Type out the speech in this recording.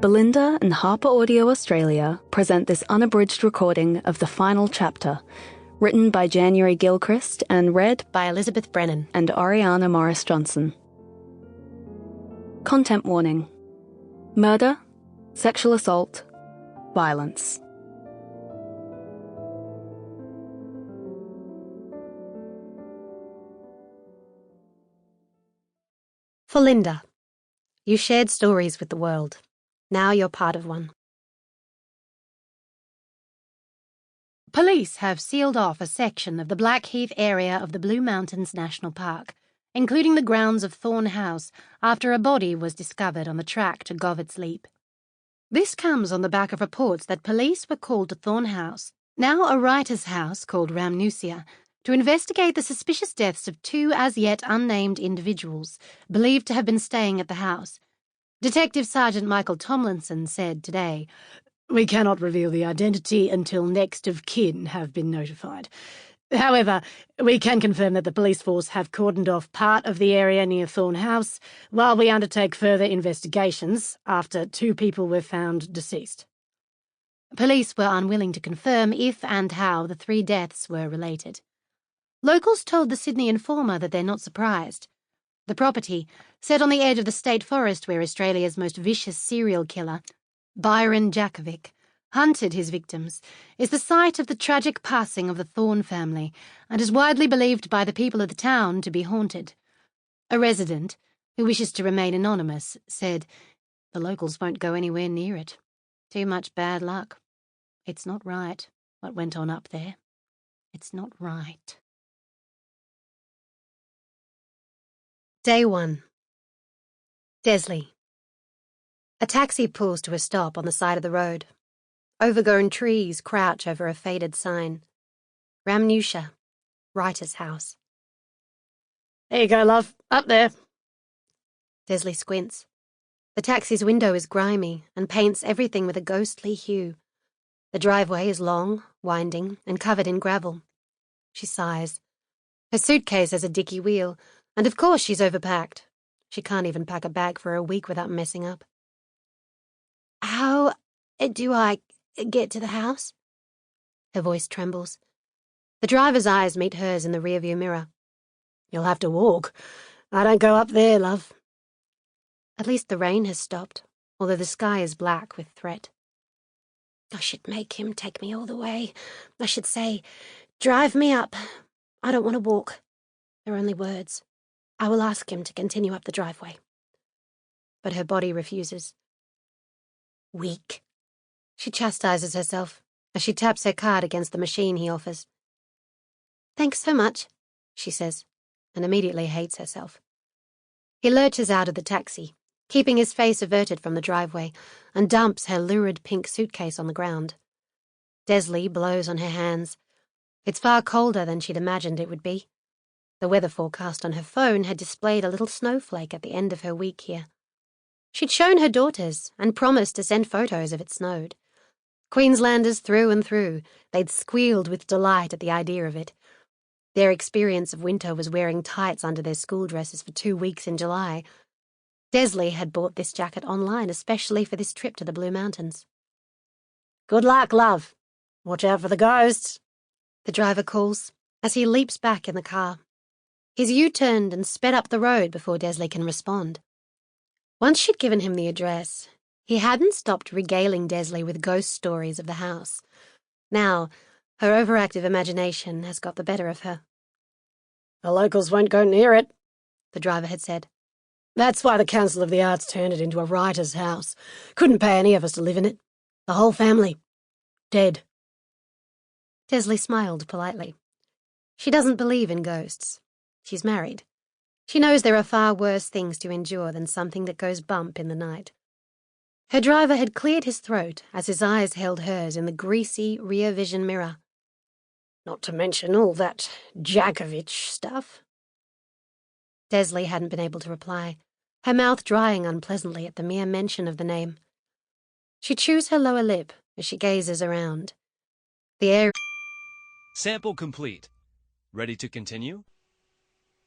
Belinda and HarperAudio Australia present this unabridged recording of the final chapter, written by January Gilchrist and read by Elizabeth Brennan and Oriana Morris-Johnson. Content warning: murder, sexual assault, violence. For Linda, you shared stories with the world. Now you're part of one. Police have sealed off a section of the Blackheath area of the Blue Mountains National Park, including the grounds of Thorn House, after a body was discovered on the track to Govett's Leap. This comes on the back of reports that police were called to Thorn House, now a writer's house called Ramnusia, to investigate the suspicious deaths of two as-yet unnamed individuals, believed to have been staying at the house. Detective Sergeant Michael Tomlinson said today, "We cannot reveal the identity until next of kin have been notified. However, we can confirm that the police force have cordoned off part of the area near Thorn House while we undertake further investigations after two people were found deceased." Police were unwilling to confirm if and how the three deaths were related. Locals told the Sydney Informer that they're not surprised. The property, set on the edge of the state forest where Australia's most vicious serial killer, Byron Jakovic, hunted his victims, is the site of the tragic passing of the Thorn family and is widely believed by the people of the town to be haunted. A resident, who wishes to remain anonymous, said, "The locals won't go anywhere near it. Too much bad luck. It's not right, what went on up there. It's not right." Day 1. Desley. A taxi pulls to a stop on the side of the road. Overgrown trees crouch over a faded sign. Ramnusia, writer's house. "There you go, love. Up there." Desley squints. The taxi's window is grimy and paints everything with a ghostly hue. The driveway is long, winding, and covered in gravel. She sighs. Her suitcase has a dicky wheel, and of course she's overpacked. She can't even pack a bag for a week without messing up. "How do I get to the house?" Her voice trembles. The driver's eyes meet hers in the rearview mirror. "You'll have to walk. I don't go up there, love." At least the rain has stopped, although the sky is black with threat. "I should make him take me all the way. I should say, 'Drive me up.' I don't want to walk." They're only words. I will ask him to continue up the driveway. But her body refuses. Weak. She chastises herself as she taps her card against the machine he offers. "Thanks so much," she says, and immediately hates herself. He lurches out of the taxi, keeping his face averted from the driveway, and dumps her lurid pink suitcase on the ground. Desley blows on her hands. It's far colder than she'd imagined it would be. The weather forecast on her phone had displayed a little snowflake at the end of her week here. She'd shown her daughters and promised to send photos if it snowed. Queenslanders through and through, they'd squealed with delight at the idea of it. Their experience of winter was wearing tights under their school dresses for 2 weeks in July. Desley had bought this jacket online especially for this trip to the Blue Mountains. "Good luck, love. Watch out for the ghosts," the driver calls as he leaps back in the car. He's U-turned and sped up the road before Desley can respond. Once she'd given him the address, he hadn't stopped regaling Desley with ghost stories of the house. Now, her overactive imagination has got the better of her. "The locals won't go near it," the driver had said. "That's why the Council of the Arts turned it into a writer's house. Couldn't pay any of us to live in it. The whole family. Dead." Desley smiled politely. She doesn't believe in ghosts. She's married. She knows there are far worse things to endure than something that goes bump in the night. Her driver had cleared his throat as his eyes held hers in the greasy rear vision mirror. "Not to mention all that Jakovic stuff." Desley hadn't been able to reply, her mouth drying unpleasantly at the mere mention of the name. She chews her lower lip as she gazes around. The air... Sample complete. Ready to continue?